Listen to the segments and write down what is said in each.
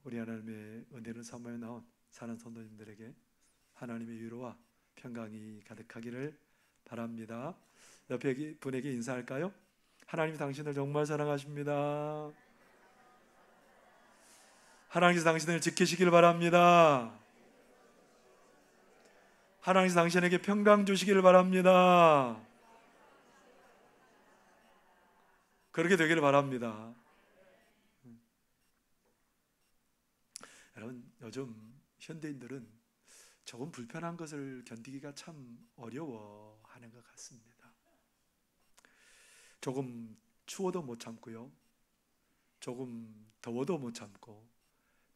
우리 하나님의 은혜를 사모해 나온 사는 성도님들에게 하나님의 위로와 평강이 가득하기를 바랍니다. 옆에 분에게 인사할까요? 하나님이 당신을 정말 사랑하십니다. 하나님께서 당신을 지키시길 바랍니다. 하나님께서 당신에게 평강 주시길 바랍니다. 그렇게 되기를 바랍니다. 여러분, 요즘 현대인들은 조금 불편한 것을 견디기가 참 어려워하는 것 같습니다. 조금 추워도 못 참고요, 조금 더워도 못 참고,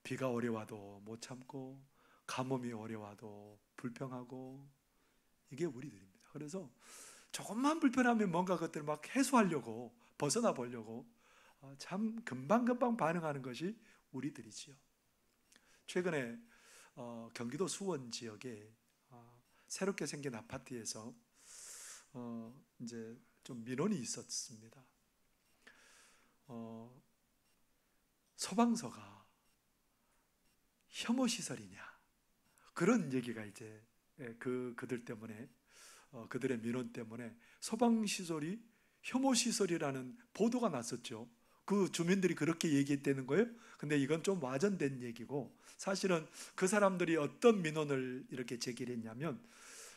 비가 오래 와도 못 참고, 가뭄이 오래 와도 불평하고, 이게 우리들입니다. 그래서 조금만 불편하면 뭔가 그것들을 막 해소하려고, 벗어나 보려고 참 금방금방 반응하는 것이 우리들이지요. 최근에 경기도 수원 지역에 새롭게 생긴 아파트에서 이제 좀 민원이 있었습니다. 소방서가 혐오 시설이냐, 그런 얘기가 이제 그들 때문에, 그들의 민원 때문에 소방 시설이 혐오 시설이라는 보도가 났었죠. 그 주민들이 그렇게 얘기했다는 거예요. 근데 이건 좀 와전된 얘기고, 사실은 그 사람들이 어떤 민원을 이렇게 제기를 했냐면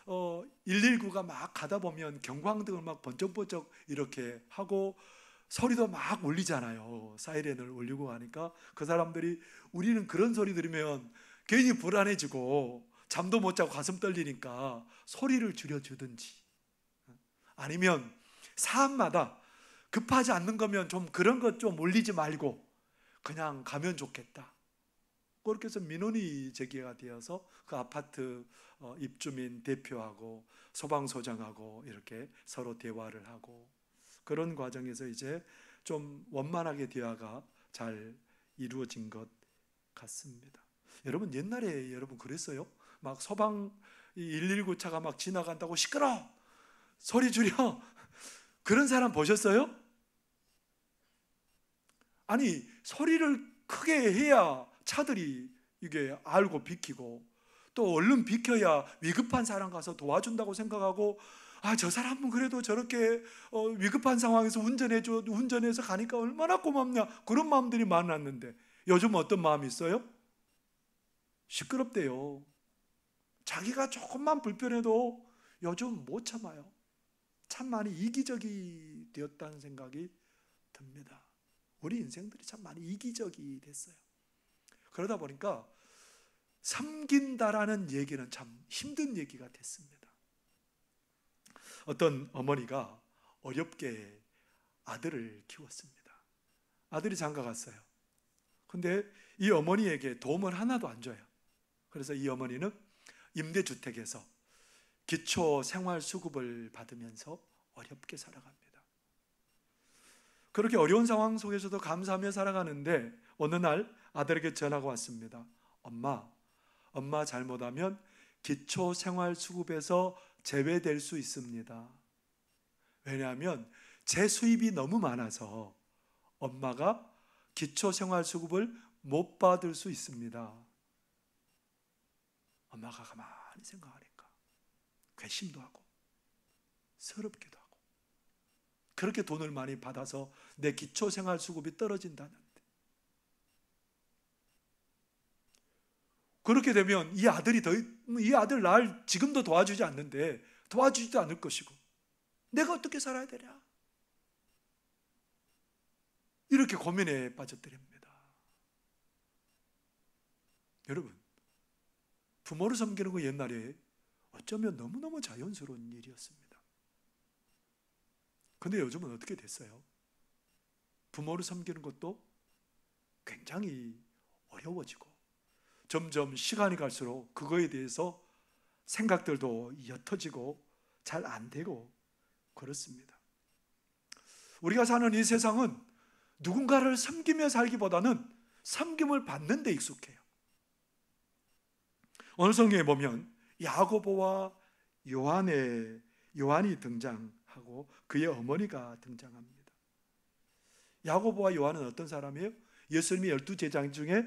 119가 막 가다 보면 경광등을 막 번쩍번쩍 이렇게 하고 소리도 막 울리잖아요. 사이렌을 울리고 가니까 그 사람들이 우리는 그런 소리 들으면 괜히 불안해지고 잠도 못 자고 가슴 떨리니까 소리를 줄여주든지, 아니면 사안마다 급하지 않는 거면 좀 그런 것 좀 올리지 말고 그냥 가면 좋겠다. 그렇게 해서 민원이 제기가 되어서 그 아파트 입주민 대표하고 소방소장하고 이렇게 서로 대화를 하고, 그런 과정에서 이제 좀 원만하게 대화가 잘 이루어진 것 같습니다. 여러분, 옛날에 여러분 그랬어요? 막 소방 119 차가 막 지나간다고 시끄러, 소리 줄여, 그런 사람 보셨어요? 아니, 소리를 크게 해야 차들이 이게 알고 비키고, 또 얼른 비켜야 위급한 사람 가서 도와준다고 생각하고, 저 사람은 그래도 저렇게 위급한 상황에서 운전해서 가니까 얼마나 고맙냐, 그런 마음들이 많았는데 요즘 어떤 마음이 있어요? 시끄럽대요. 자기가 조금만 불편해도 요즘 못 참아요. 참 많이 이기적이 되었다는 생각이 듭니다. 우리 인생들이 참 많이 이기적이 됐어요. 그러다 보니까 섬긴다라는 얘기는 참 힘든 얘기가 됐습니다. 어떤 어머니가 어렵게 아들을 키웠습니다. 아들이 장가 갔어요. 근데 이 어머니에게 도움을 하나도 안 줘요. 그래서 이 어머니는 임대주택에서 기초생활수급을 받으면서 어렵게 살아갑니다. 그렇게 어려운 상황 속에서도 감사하며 살아가는데 어느 날 아들에게 전화가 왔습니다. 엄마 잘못하면 기초생활수급에서 제외될 수 있습니다. 왜냐하면 제 수입이 너무 많아서 엄마가 기초생활수급을 못 받을 수 있습니다. 엄마가 가만히 생각하니까 괘씸도 하고 서럽기도 하고, 그렇게 돈을 많이 받아서 내 기초생활수급이 떨어진다는데, 그렇게 되면 이 아들 날 지금도 도와주지 않는데 도와주지도 않을 것이고 내가 어떻게 살아야 되냐, 이렇게 고민에 빠져들입니다. 여러분, 부모를 섬기는 거 옛날에 어쩌면 너무너무 자연스러운 일이었습니다. 근데 요즘은 어떻게 됐어요? 부모를 섬기는 것도 굉장히 어려워지고, 점점 시간이 갈수록 그거에 대해서 생각들도 옅어지고 잘 안 되고 그렇습니다. 우리가 사는 이 세상은 누군가를 섬기며 살기보다는 섬김을 받는 데 익숙해요. 오늘 성경에 보면 야고보와 요한이 등장하고 그의 어머니가 등장합니다. 야고보와 요한은 어떤 사람이에요? 예수님의 12제자 중에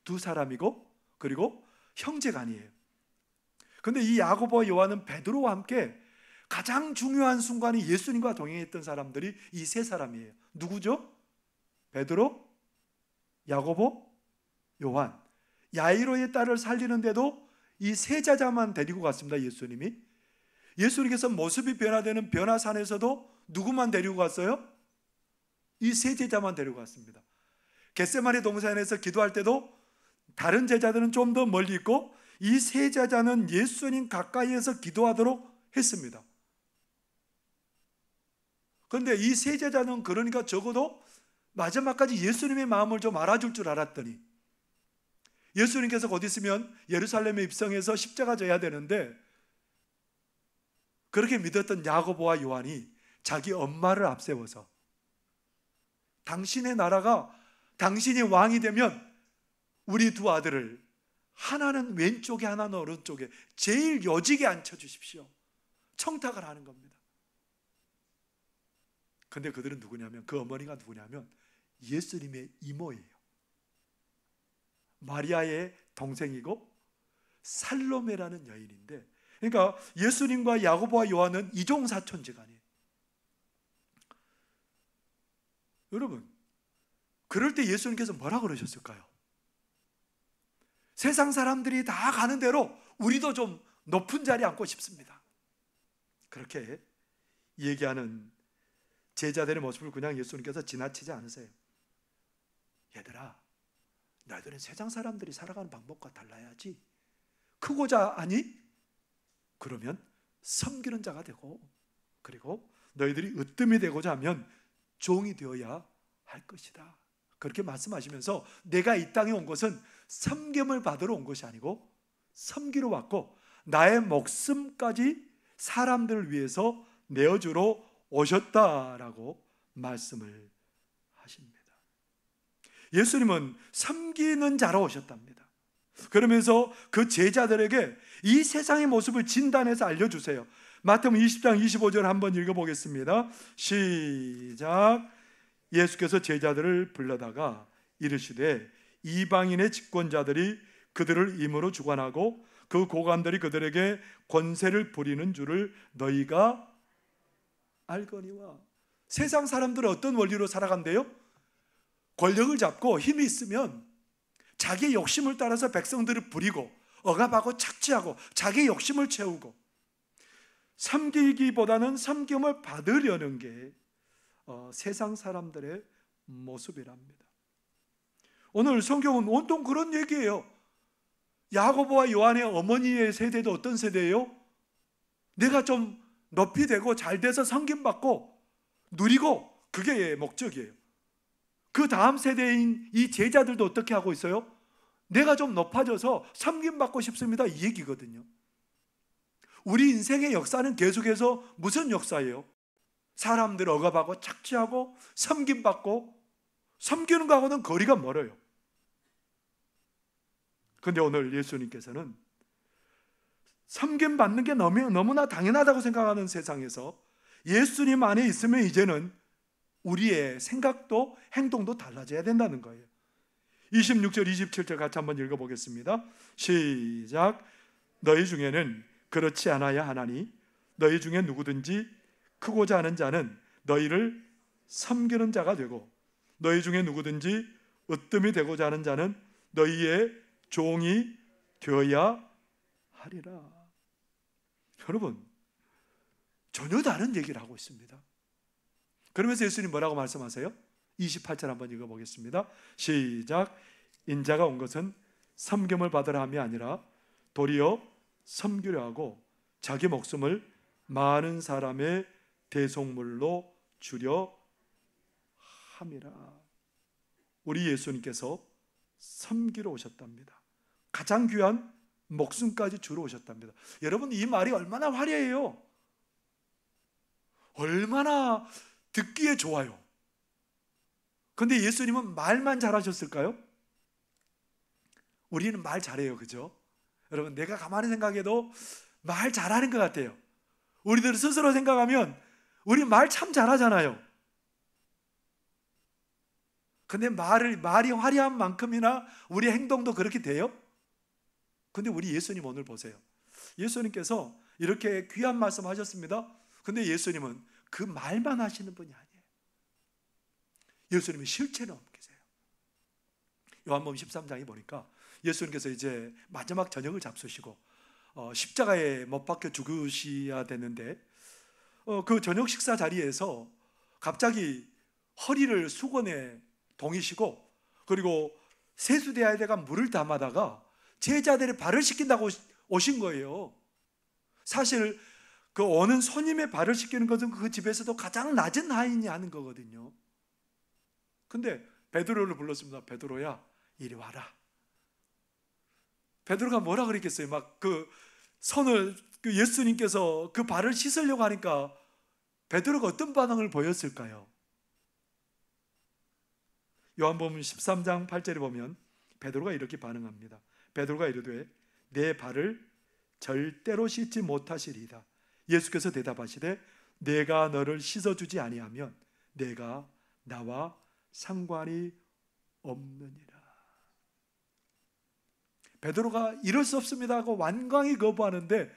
두 사람이고 그리고 형제간이에요. 그런데 이 야고보와 요한은 베드로와 함께 가장 중요한 순간이 예수님과 동행했던 사람들이 이 세 사람이에요. 누구죠? 베드로, 야고보, 요한. 야이로의 딸을 살리는데도 이 세 제자만 데리고 갔습니다. 예수님께서 모습이 변화되는 변화산에서도 누구만 데리고 갔어요? 이 세 제자만 데리고 갔습니다. 겟세마네 동산에서 기도할 때도 다른 제자들은 좀 더 멀리 있고 이 세 제자는 예수님 가까이에서 기도하도록 했습니다. 그런데 이 세 제자는 그러니까 적어도 마지막까지 예수님의 마음을 좀 알아줄 줄 알았더니 예수님께서 곧 있으면 예루살렘에 입성해서 십자가 져야 되는데 그렇게 믿었던 야고보와 요한이 자기 엄마를 앞세워서 당신의 나라가 당신이 왕이 되면 우리 두 아들을 하나는 왼쪽에 하나는 오른쪽에 제일 요직에 앉혀주십시오. 청탁을 하는 겁니다. 근데 그들은 누구냐면 그 어머니가 누구냐면 예수님의 이모예요. 마리아의 동생이고 살로메라는 여인인데, 그러니까 예수님과 야고보와 요한은 이종사촌지간이에요. 여러분, 그럴 때 예수님께서 뭐라 그러셨을까요? 세상 사람들이 다 가는 대로 우리도 좀 높은 자리에 앉고 싶습니다. 그렇게 얘기하는 제자들의 모습을 그냥 예수님께서 지나치지 않으세요. 얘들아, 너희들은 세상 사람들이 살아가는 방법과 달라야지. 크고자 하니? 그러면 섬기는 자가 되고, 그리고 너희들이 으뜸이 되고자 하면 종이 되어야 할 것이다. 그렇게 말씀하시면서 내가 이 땅에 온 것은 섬김을 받으러 온 것이 아니고 섬기러 왔고 나의 목숨까지 사람들을 위해서 내어주러 오셨다라고 말씀을 하십니다. 예수님은 섬기는 자로 오셨답니다. 그러면서 그 제자들에게 이 세상의 모습을 진단해서 알려주세요. 마태복음 20장 25절 한번 읽어보겠습니다. 시작. 예수께서 제자들을 불러다가 이르시되 이방인의 집권자들이 그들을 임으로 주관하고 그 고관들이 그들에게 권세를 부리는 줄을 너희가 알거니와. 세상 사람들은 어떤 원리로 살아간대요? 권력을 잡고 힘이 있으면 자기의 욕심을 따라서 백성들을 부리고 억압하고 착취하고 자기의 욕심을 채우고, 섬기기보다는 섬김을 받으려는 게 세상 사람들의 모습이랍니다. 오늘 성경은 온통 그런 얘기예요. 야고보와 요한의 어머니의 세대도 어떤 세대예요? 내가 좀 높이 되고 잘 돼서 섬김받고 누리고, 그게 목적이에요. 그 다음 세대인 이 제자들도 어떻게 하고 있어요? 내가 좀 높아져서 섬김받고 싶습니다, 이 얘기거든요. 우리 인생의 역사는 계속해서 무슨 역사예요? 사람들 억압하고 착취하고 섬김받고, 섬기는 거하고는 거리가 멀어요. 그런데 오늘 예수님께서는 섬김받는 게 너무나 당연하다고 생각하는 세상에서 예수님 안에 있으면 이제는 우리의 생각도 행동도 달라져야 된다는 거예요. 26절 27절 같이 한번 읽어보겠습니다. 시작. 너희 중에는 그렇지 않아야 하나니 너희 중에 누구든지 크고자 하는 자는 너희를 섬기는 자가 되고 너희 중에 누구든지 으뜸이 되고자 하는 자는 너희의 종이 되어야 하리라. 여러분, 전혀 다른 얘기를 하고 있습니다. 그러면서 예수님 뭐라고 말씀하세요? 28절 한번 읽어보겠습니다. 시작. 인자가 온 것은 섬김을 받으라 함이 아니라 도리어 섬기려 하고 자기 목숨을 많은 사람의 대속물로 주려 함이라. 우리 예수님께서 섬기러 오셨답니다. 가장 귀한 목숨까지 주러 오셨답니다. 여러분, 이 말이 얼마나 화려해요. 얼마나 듣기에 좋아요. 그런데 예수님은 말만 잘하셨을까요? 우리는 말 잘해요, 그죠? 여러분, 내가 가만히 생각해도 말 잘하는 것 같아요. 우리들 스스로 생각하면 우리 말 참 잘하잖아요. 근데 말이 화려한 만큼이나 우리 행동도 그렇게 돼요? 근데 우리 예수님 오늘 보세요. 예수님께서 이렇게 귀한 말씀 하셨습니다. 근데 예수님은 그 말만 하시는 분이 아니에요. 예수님은 실체는 옮기세요. 요한복음 13장에 보니까 예수님께서 이제 마지막 저녁을 잡수시고 십자가에 못 박혀 죽으셔야 되는데 그 저녁 식사 자리에서 갑자기 허리를 수건에 동이시고 그리고 세수대야에다가 물을 담아다가 제자들의 발을 씻긴다고 오신 거예요. 사실 그 오는 손님의 발을 씻기는 것은 그 집에서도 가장 낮은 하인이 하는 거거든요. 근데 베드로를 불렀습니다. 베드로야, 이리 와라. 베드로가 뭐라 그랬겠어요? 막 그 손을 예수님께서 그 발을 씻으려고 하니까 베드로가 어떤 반응을 보였을까요? 요한복음 13장 8절에 보면 베드로가 이렇게 반응합니다. 베드로가 이르되 내 발을 절대로 씻지 못하시리이다. 예수께서 대답하시되 내가 너를 씻어주지 아니하면 내가 나와 상관이 없느니라. 베드로가 이럴 수 없습니다 하고 완강히 거부하는데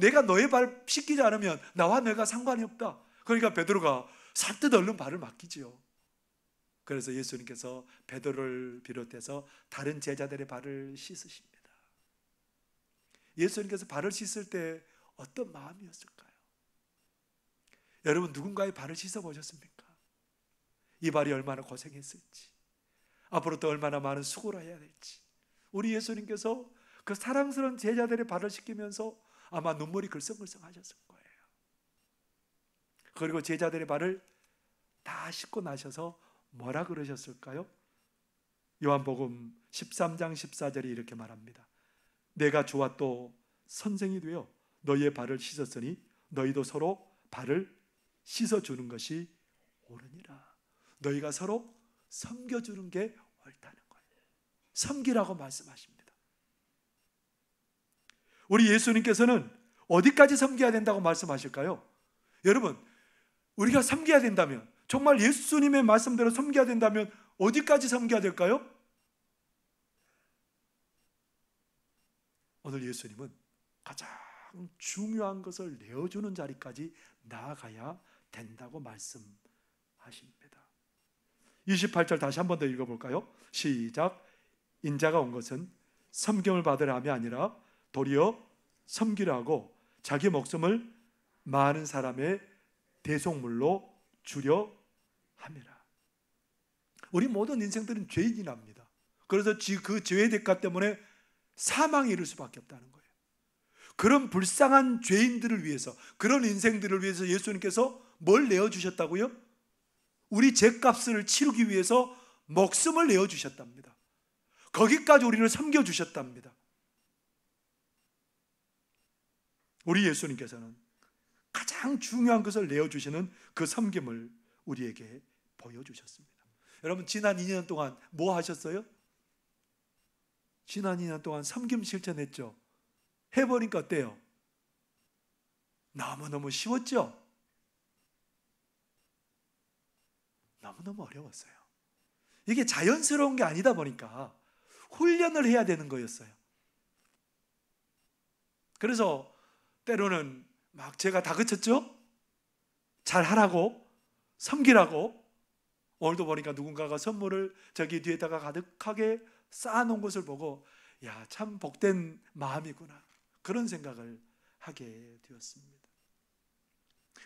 내가 너의 발 씻기지 않으면 나와 너가 상관이 없다. 그러니까 베드로가 살듯 얼른 발을 맡기지요. 그래서 예수님께서 베드로를 비롯해서 다른 제자들의 발을 씻으십니다. 예수님께서 발을 씻을 때 어떤 마음이었을까요? 여러분 누군가의 발을 씻어보셨습니까? 이 발이 얼마나 고생했을지, 앞으로 또 얼마나 많은 수고를 해야 될지. 우리 예수님께서 그 사랑스러운 제자들의 발을 씻기면서 아마 눈물이 글썽글썽 하셨을 거예요. 그리고 제자들의 발을 다 씻고 나셔서 뭐라 그러셨을까요? 요한복음 13장 14절이 이렇게 말합니다. 내가 주와 또 선생이 되어 너희의 발을 씻었으니 너희도 서로 발을 씻어주는 것이 옳으니라. 너희가 서로 섬겨주는 게 옳다는 거예요. 섬기라고 말씀하십니다. 우리 예수님께서는 어디까지 섬겨야 된다고 말씀하실까요? 여러분, 우리가 섬겨야 된다면, 정말 예수님의 말씀대로 섬겨야 된다면 어디까지 섬겨야 될까요? 오늘 예수님은 가장 중요한 것을 내어주는 자리까지 나아가야 된다고 말씀하십니다. 28절 다시 한 번 더 읽어볼까요? 시작. 인자가 온 것은 섬김을 받으려 함이 아니라 도리어 섬기려 하고 자기 목숨을 많은 사람의 대속물로 주려 함이라. 우리 모든 인생들은 죄인이랍니다. 그래서 그 죄의 대가 때문에 사망에 이를 수밖에 없다는 거예요. 그런 불쌍한 죄인들을 위해서, 그런 인생들을 위해서 예수님께서 뭘 내어주셨다고요? 우리 죄값을 치르기 위해서 목숨을 내어주셨답니다. 거기까지 우리를 섬겨주셨답니다. 우리 예수님께서는 가장 중요한 것을 내어주시는 그 섬김을 우리에게 보여주셨습니다. 여러분 지난 2년 동안 뭐 하셨어요? 지난 2년 동안 섬김 실천했죠? 해보니까 어때요? 너무너무 쉬웠죠? 너무너무 어려웠어요. 이게 자연스러운 게 아니다 보니까 훈련을 해야 되는 거였어요. 그래서 때로는 막 제가 다그쳤죠? 잘 하라고, 섬기라고. 오늘도 보니까 누군가가 선물을 저기 뒤에다가 가득하게 쌓아놓은 것을 보고 야, 참 복된 마음이구나, 그런 생각을 하게 되었습니다.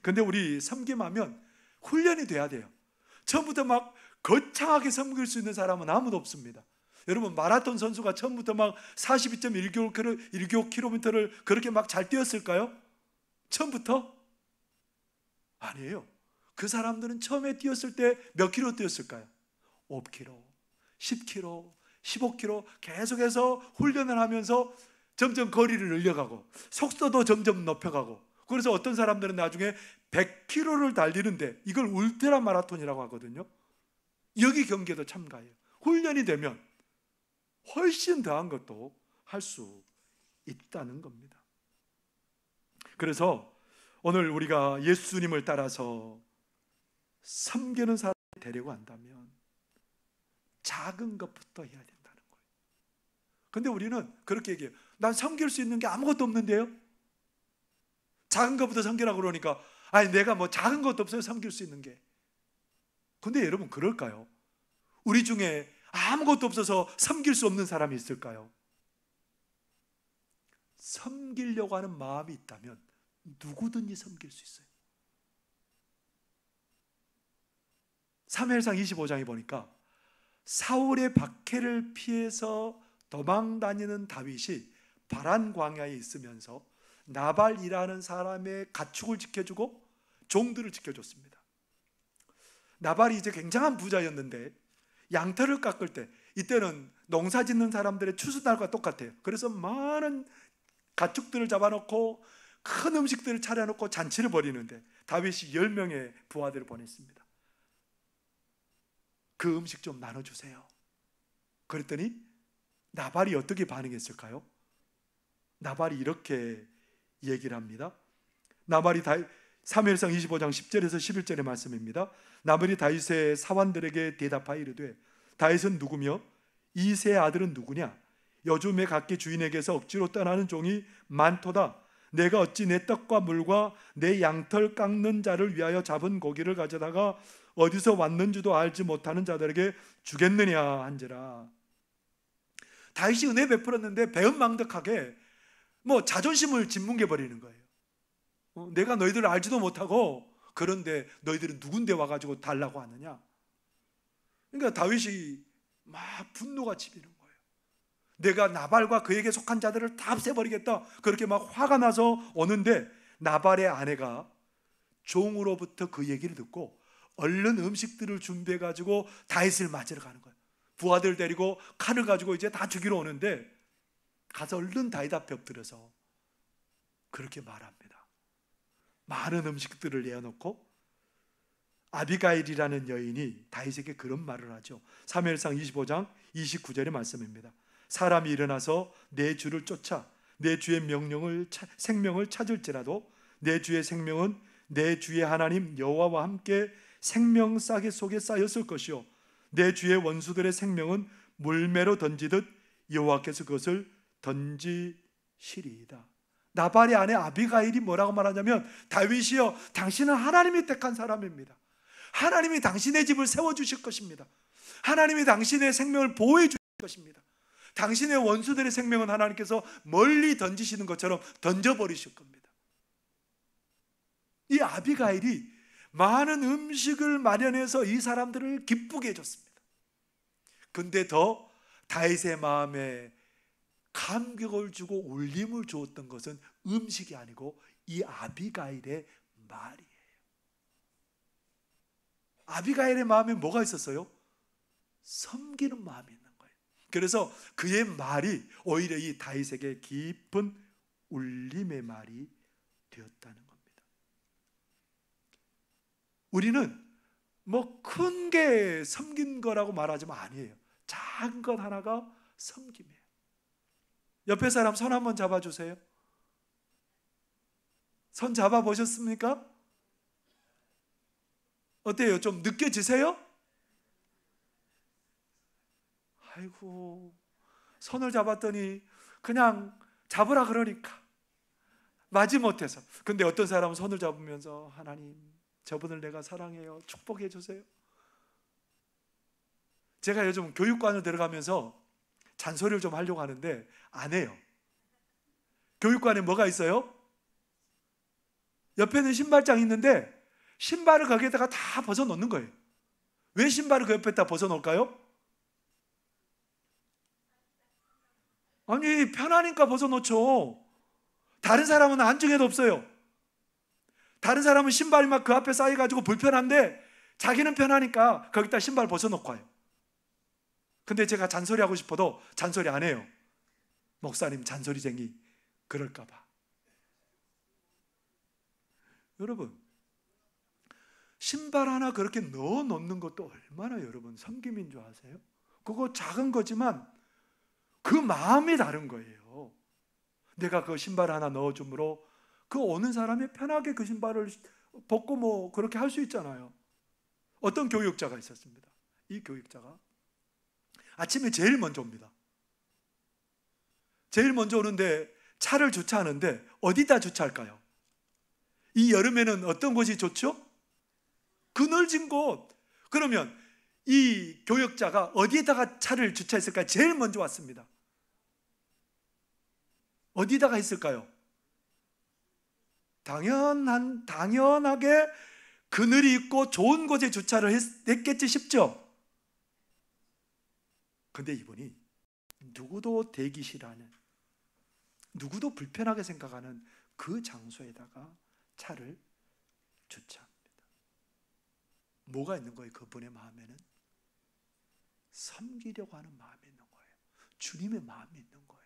근데 우리 섬김하면 훈련이 돼야 돼요. 처음부터 막 거창하게 섬길 수 있는 사람은 아무도 없습니다. 여러분 마라톤 선수가 처음부터 막 42.1km를 그렇게 막 잘 뛰었을까요? 처음부터? 아니에요. 그 사람들은 처음에 뛰었을 때 몇 킬로 뛰었을까요? 5km, 10km, 15km 계속해서 훈련을 하면서 점점 거리를 늘려가고 속도도 점점 높여가고, 그래서 어떤 사람들은 나중에 100km를 달리는데 이걸 울트라 마라톤이라고 하거든요. 여기 경기에도 참가해요. 훈련이 되면 훨씬 더한 것도 할 수 있다는 겁니다. 그래서 오늘 우리가 예수님을 따라서 섬기는 사람을 되려고 한다면 작은 것부터 해야 된다는 거예요. 근데 우리는 그렇게 얘기해요. 난 섬길 수 있는 게 아무것도 없는데요. 작은 것부터 섬기라고 그러니까 아니 내가 뭐 작은 것도 없어요, 섬길 수 있는 게. 근데 여러분 그럴까요? 우리 중에 아무것도 없어서 섬길 수 없는 사람이 있을까요? 섬기려고 하는 마음이 있다면 누구든지 섬길 수 있어요. 사무엘상 25장에 보니까 사울의 박해를 피해서 도망 다니는 다윗이 바란 광야에 있으면서 나발이라는 사람의 가축을 지켜주고 종들을 지켜줬습니다. 나발이 이제 굉장한 부자였는데 양털을 깎을 때, 이때는 농사 짓는 사람들의 추수날과 똑같아요. 그래서 많은 가축들을 잡아놓고 큰 음식들을 차려놓고 잔치를 벌이는데 다윗이 10명의 부하들을 보냈습니다. 그 음식 좀 나눠주세요. 그랬더니 나발이 어떻게 반응했을까요? 나발이 이렇게 얘기를 합니다. 나발이 사무엘상 25장 10절에서 11절의 말씀입니다. 나발이 다윗의 사환들에게 대답하여 이르되 다윗은 누구며 이새의 아들은 누구냐? 요즘에 각기 주인에게서 억지로 떠나는 종이 많도다. 내가 어찌 내 떡과 물과 내 양털 깎는 자를 위하여 잡은 고기를 가져다가 어디서 왔는지도 알지 못하는 자들에게 주겠느냐 한지라. 다윗이 은혜 베풀었는데 배은망덕하게 자존심을 짓뭉개 버리는 거예요. 내가 너희들을 알지도 못하고 그런데 너희들은 누군데 와가지고 달라고 하느냐. 그러니까 다윗이 막 분노가 치미는 거예요. 내가 나발과 그에게 속한 자들을 다 없애버리겠다, 그렇게 막 화가 나서 오는데 나발의 아내가 종으로부터 그 얘기를 듣고 얼른 음식들을 준비해가지고 다윗을 맞으러 가는 거예요. 부하들 데리고 칼을 가지고 이제 다 죽이러 오는데 가서 얼른 다윗 앞에 엎드려서 그렇게 말합니다. 많은 음식들을 내어놓고 아비가일이라는 여인이 다윗에게 그런 말을 하죠. 사무엘상 25장 29절의 말씀입니다. 사람이 일어나서 내 주를 쫓아 내 주의 생명을 찾을지라도 내 주의 생명은 내 주의 하나님 여호와와 함께 생명싸개 속에 쌓였을 것이요 내 주의 원수들의 생명은 물매로 던지듯 여호와께서 그것을 던지시리이다. 나발의 아내 아비가일이 뭐라고 말하냐면 다윗이여, 당신은 하나님이 택한 사람입니다. 하나님이 당신의 집을 세워주실 것입니다. 하나님이 당신의 생명을 보호해 주실 것입니다. 당신의 원수들의 생명은 하나님께서 멀리 던지시는 것처럼 던져버리실 겁니다. 이 아비가일이 많은 음식을 마련해서 이 사람들을 기쁘게 해줬습니다. 근데 더 다윗의 마음에 감격을 주고 울림을 주었던 것은 음식이 아니고 이 아비가일의 말이에요. 아비가일의 마음에 뭐가 있었어요? 섬기는 마음이 있는 거예요. 그래서 그의 말이 오히려 이 다윗에게 깊은 울림의 말이 되었다는 겁니다. 우리는 큰 게 섬긴 거라고 말하지만 아니에요. 작은 것 하나가 섬김이에요. 옆에 사람 손 한번 잡아주세요. 손 잡아보셨습니까? 어때요? 좀 느껴지세요? 아이고, 손을 잡았더니 그냥 잡으라 그러니까 마지못해서. 근데 어떤 사람은 손을 잡으면서 하나님, 저분을 내가 사랑해요, 축복해 주세요. 제가 요즘 교육관을 들어가면서 잔소리를 좀 하려고 하는데 안 해요. 교육관에 뭐가 있어요? 옆에는 신발장이 있는데 신발을 거기에다가 다 벗어놓는 거예요. 왜 신발을 그 옆에다 벗어놓을까요? 아니, 편하니까 벗어놓죠. 다른 사람은 안중에도 없어요. 다른 사람은 신발이 막 그 앞에 쌓여가지고 불편한데 자기는 편하니까 거기다 신발 벗어놓고 와요. 근데 제가 잔소리하고 싶어도 잔소리 안 해요. 목사님 잔소리쟁이 그럴까 봐. 여러분, 신발 하나 그렇게 넣어 놓는 것도 얼마나 여러분 섬김인 줄 아세요? 그거 작은 거지만 그 마음이 다른 거예요. 내가 그 신발 하나 넣어줌으로 그 오는 사람이 편하게 그 신발을 벗고 그렇게 할 수 있잖아요. 어떤 교육자가 있었습니다. 이 교육자가 아침에 제일 먼저 옵니다. 제일 먼저 오는데 차를 주차하는데 어디다 주차할까요? 이 여름에는 어떤 곳이 좋죠? 그늘진 곳. 그러면 이 교역자가 어디에다가 차를 주차했을까요? 제일 먼저 왔습니다. 어디다가 했을까요? 당연하게 그늘이 있고 좋은 곳에 주차를 했겠지 싶죠? 근데 이분이 누구도 대기 싫어하는, 누구도 불편하게 생각하는 그 장소에다가 차를 주차합니다. 뭐가 있는 거예요? 그분의 마음에는 섬기려고 하는 마음이 있는 거예요. 주님의 마음이 있는 거예요.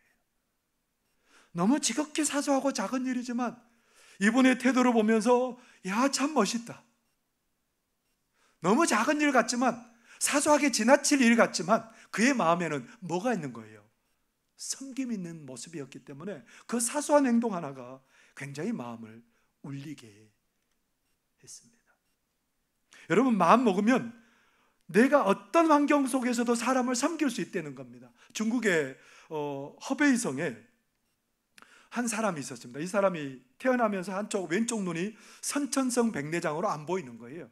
너무 지극히 사소하고 작은 일이지만 이분의 태도를 보면서 야, 참 멋있다. 너무 작은 일 같지만, 사소하게 지나칠 일 같지만 그의 마음에는 뭐가 있는 거예요? 섬김 있는 모습이었기 때문에 그 사소한 행동 하나가 굉장히 마음을 울리게 했습니다. 여러분, 마음 먹으면 내가 어떤 환경 속에서도 사람을 섬길 수 있다는 겁니다. 중국의 허베이성에 한 사람이 있었습니다. 이 사람이 태어나면서 한쪽 왼쪽 눈이 선천성 백내장으로 안 보이는 거예요.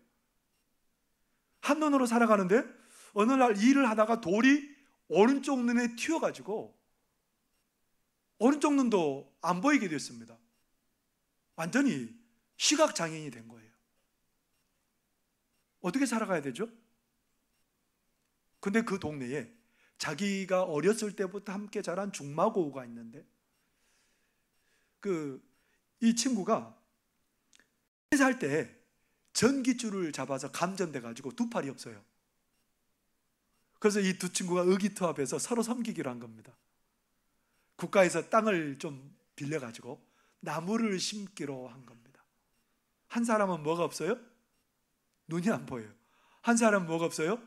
한 눈으로 살아가는데 어느 날 일을 하다가 돌이 오른쪽 눈에 튀어가지고 오른쪽 눈도 안 보이게 됐습니다. 완전히 시각장애인이 된 거예요. 어떻게 살아가야 되죠? 근데 그 동네에 자기가 어렸을 때부터 함께 자란 중마고우가 있는데 이 친구가 살 때 전기줄을 잡아서 감전돼 가지고 두 팔이 없어요. 그래서 이 두 친구가 의기투합해서 서로 섬기기로 한 겁니다. 국가에서 땅을 좀 빌려 가지고 나무를 심기로 한 겁니다. 한 사람은 뭐가 없어요? 눈이 안 보여요. 한 사람은 뭐가 없어요?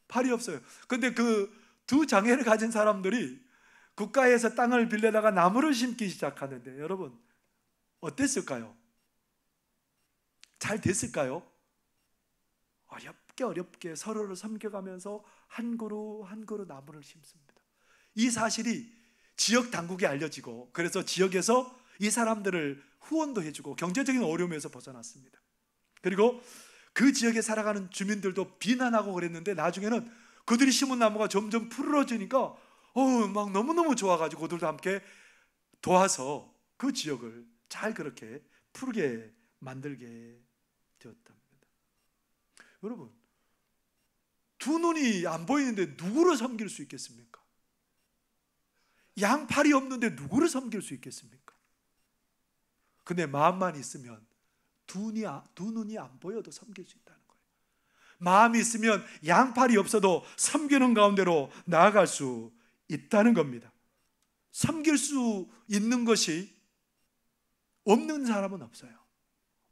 팔이 없어요. 근데 그 두 장애를 가진 사람들이 국가에서 땅을 빌려다가 나무를 심기 시작하는데 여러분, 어땠을까요? 잘 됐을까요? 어렵게 서로를 섬겨가면서 한 그루 한 그루 나무를 심습니다. 이 사실이 지역 당국에 알려지고, 그래서 지역에서 이 사람들을 후원도 해주고 경제적인 어려움에서 벗어났습니다. 그리고 그 지역에 살아가는 주민들도 비난하고 그랬는데 나중에는 그들이 심은 나무가 점점 푸르러지니까 막 너무너무 좋아가지고 그들도 함께 도와서 그 지역을 잘 그렇게 푸르게 만들게 되었답니다. 여러분, 두 눈이 안 보이는데 누구를 섬길 수 있겠습니까? 양팔이 없는데 누구를 섬길 수 있겠습니까? 근데 마음만 있으면 두 눈이 안 보여도 섬길 수 있다는 거예요. 마음이 있으면 양팔이 없어도 섬기는 가운데로 나아갈 수 있다는 겁니다. 섬길 수 있는 것이 없는 사람은 없어요.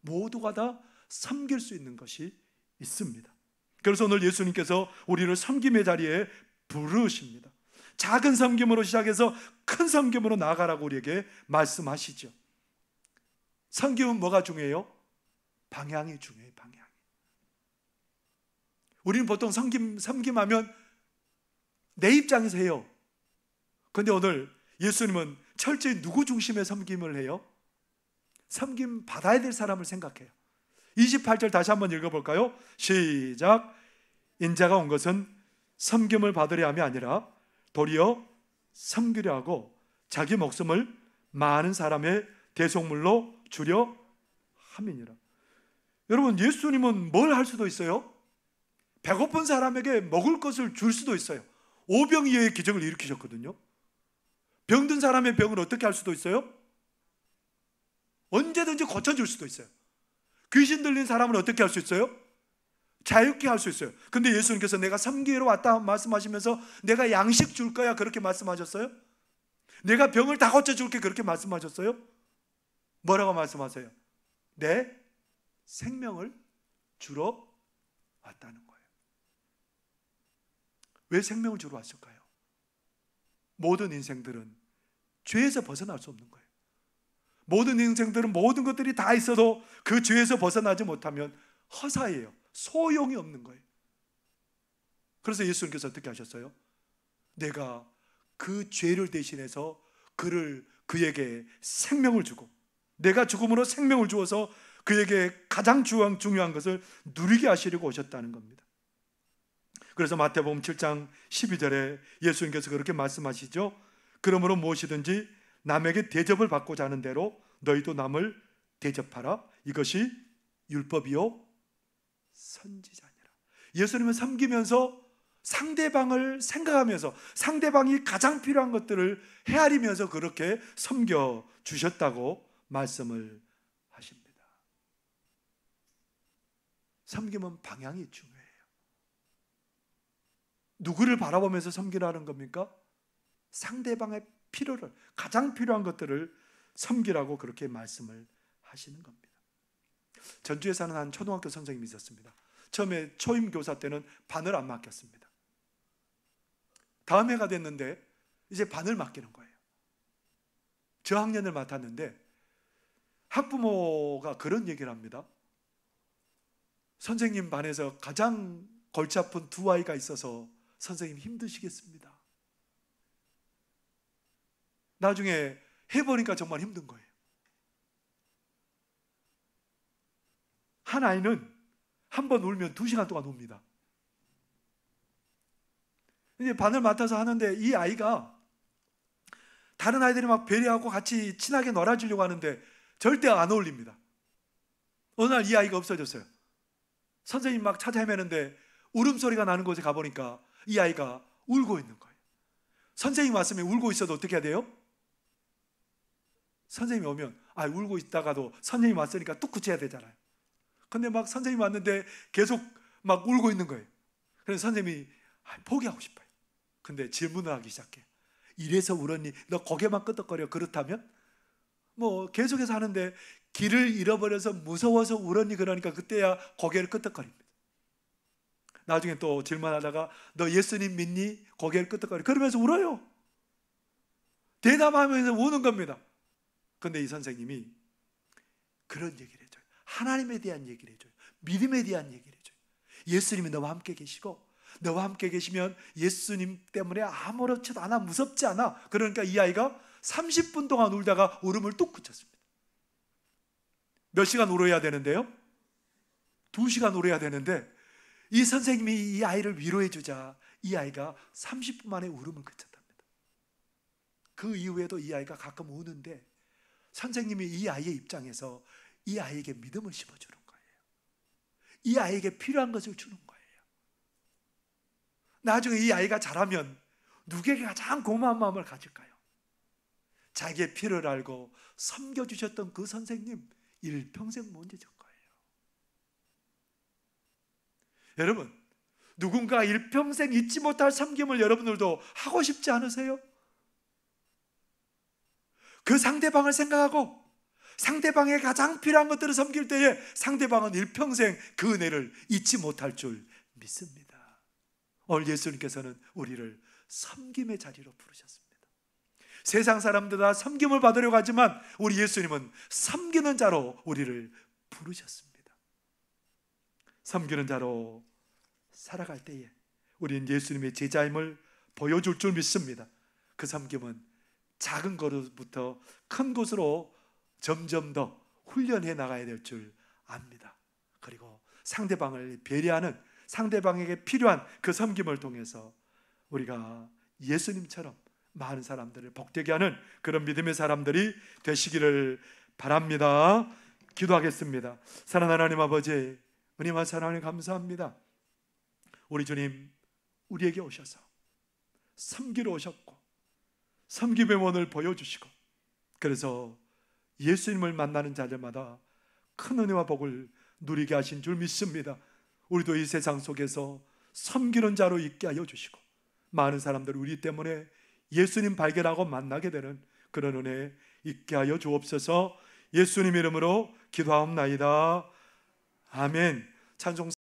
모두가 다 섬길 수 있는 것이 있습니다. 그래서 오늘 예수님께서 우리를 섬김의 자리에 부르십니다. 작은 섬김으로 시작해서 큰 섬김으로 나아가라고 우리에게 말씀하시죠. 섬김은 뭐가 중요해요? 방향이 중요해요. 방향. 우리는 보통 섬김하면 내 입장에서 해요. 그런데 오늘 예수님은 철저히 누구 중심의 섬김을 해요? 섬김 받아야 될 사람을 생각해요. 28절 다시 한번 읽어볼까요? 시작. 인자가 온 것은 섬김을 받으려 함이 아니라 도리어 섬기려 하고 자기 목숨을 많은 사람의 대속물로 주려 함이니라. 여러분, 예수님은 뭘 할 수도 있어요? 배고픈 사람에게 먹을 것을 줄 수도 있어요. 오병이어의 기적을 일으키셨거든요. 병든 사람의 병을 어떻게 할 수도 있어요? 언제든지 고쳐줄 수도 있어요. 귀신 들린 사람은 어떻게 할 수 있어요? 자유케 할 수 있어요. 근데 예수님께서 내가 섬기러 왔다 말씀하시면서 내가 양식 줄 거야 그렇게 말씀하셨어요? 내가 병을 다 고쳐줄게 그렇게 말씀하셨어요? 뭐라고 말씀하세요? 내 생명을 주러 왔다는 거예요. 왜 생명을 주러 왔을까요? 모든 인생들은 죄에서 벗어날 수 없는 거예요. 모든 인생들은 모든 것들이 다 있어도 그 죄에서 벗어나지 못하면 허사예요. 소용이 없는 거예요. 그래서 예수님께서 어떻게 하셨어요? 내가 그 죄를 대신해서 그에게 생명을 주고, 내가 죽음으로 생명을 주어서 그에게 가장 중요한 것을 누리게 하시려고 오셨다는 겁니다. 그래서 마태복음 7장 12절에 예수님께서 그렇게 말씀하시죠. 그러므로 무엇이든지 남에게 대접을 받고자 하는 대로 너희도 남을 대접하라. 이것이 율법이요 선지자니라. 예수님은 섬기면서 상대방을 생각하면서 상대방이 가장 필요한 것들을 헤아리면서 그렇게 섬겨 주셨다고 말씀을 하십니다. 섬김은 방향이 중요해요. 누구를 바라보면서 섬기라는 겁니까? 상대방의 필요를, 가장 필요한 것들을 섬기라고 그렇게 말씀을 하시는 겁니다. 전주에 사는 한 초등학교 선생님이 있었습니다. 처음에 초임 교사 때는 반을 안 맡겼습니다. 다음 해가 됐는데 이제 반을 맡기는 거예요. 저학년을 맡았는데 학부모가 그런 얘기를 합니다. 선생님 반에서 가장 골치 아픈 두 아이가 있어서 선생님 힘드시겠습니다. 나중에 해보니까 정말 힘든 거예요. 한 아이는 한 번 울면 2시간 동안 웁니다. 이제 반을 맡아서 하는데 이 아이가 다른 아이들이 막 배려하고 같이 친하게 놀아주려고 하는데 절대 안 어울립니다. 어느 날 이 아이가 없어졌어요. 선생님 막 찾아 헤매는데 울음소리가 나는 곳에 가보니까 이 아이가 울고 있는 거예요. 선생님 왔으면 울고 있어도 어떻게 해야 돼요? 선생님이 오면 울고 있다가도 선생님 왔으니까 뚝 굳혀야 되잖아요. 근데 막 선생님 왔는데 계속 막 울고 있는 거예요. 그래서 선생님이 포기하고 싶어요. 근데 질문을 하기 시작해요. 이래서 울었니? 너 고개만 끄덕거려. 그렇다면? 뭐 계속해서 하는데 길을 잃어버려서 무서워서 울었니? 그러니까 그때야 고개를 끄덕거립니다. 나중에 또 질문하다가 너 예수님 믿니? 고개를 끄덕거려. 그러면서 울어요. 대담하면서 우는 겁니다. 근데 이 선생님이 그런 얘기를 해줘요. 하나님에 대한 얘기를 해줘요. 믿음에 대한 얘기를 해줘요. 예수님이 너와 함께 계시고 너와 함께 계시면 예수님 때문에 아무렇지도 않아, 무섭지 않아. 그러니까 이 아이가 30분 동안 울다가 울음을 뚝 그쳤습니다. 몇 시간 울어야 되는데요? 2시간 울어야 되는데 이 선생님이 이 아이를 위로해 주자 이 아이가 30분 만에 울음을 그쳤답니다. 그 이후에도 이 아이가 가끔 우는데 선생님이 이 아이의 입장에서 이 아이에게 믿음을 심어주는 거예요. 이 아이에게 필요한 것을 주는 거예요. 나중에 이 아이가 자라면 누구에게 가장 고마운 마음을 가질까요? 자기의 필요를 알고 섬겨주셨던 그 선생님 일평생 못 잊을 거예요. 여러분, 누군가 일평생 잊지 못할 섬김을 여러분들도 하고 싶지 않으세요? 그 상대방을 생각하고 상대방의 가장 필요한 것들을 섬길 때에 상대방은 일평생 그 은혜를 잊지 못할 줄 믿습니다. 오늘 예수님께서는 우리를 섬김의 자리로 부르셨습니다. 세상 사람들 다 섬김을 받으려고 하지만 우리 예수님은 섬기는 자로 우리를 부르셨습니다. 섬기는 자로 살아갈 때에 우리는 예수님의 제자임을 보여줄 줄 믿습니다. 그 섬김은 작은 것부터 큰 곳으로 점점 더 훈련해 나가야 될 줄 압니다. 그리고 상대방을 배려하는, 상대방에게 필요한 그 섬김을 통해서 우리가 예수님처럼 많은 사람들을 복되게 하는 그런 믿음의 사람들이 되시기를 바랍니다. 기도하겠습니다. 사랑하는 하나님 아버지, 은혜와 사랑을 감사합니다. 우리 주님, 우리에게 오셔서 섬기러 오셨고 섬김의 원을 보여주시고, 그래서 예수님을 만나는 자들마다 큰 은혜와 복을 누리게 하신 줄 믿습니다. 우리도 이 세상 속에서 섬기는 자로 있게 하여 주시고 많은 사람들이 우리 때문에 예수님 발견하고 만나게 되는 그런 은혜 있게 하여 주옵소서. 예수님 이름으로 기도하옵나이다. 아멘. 찬송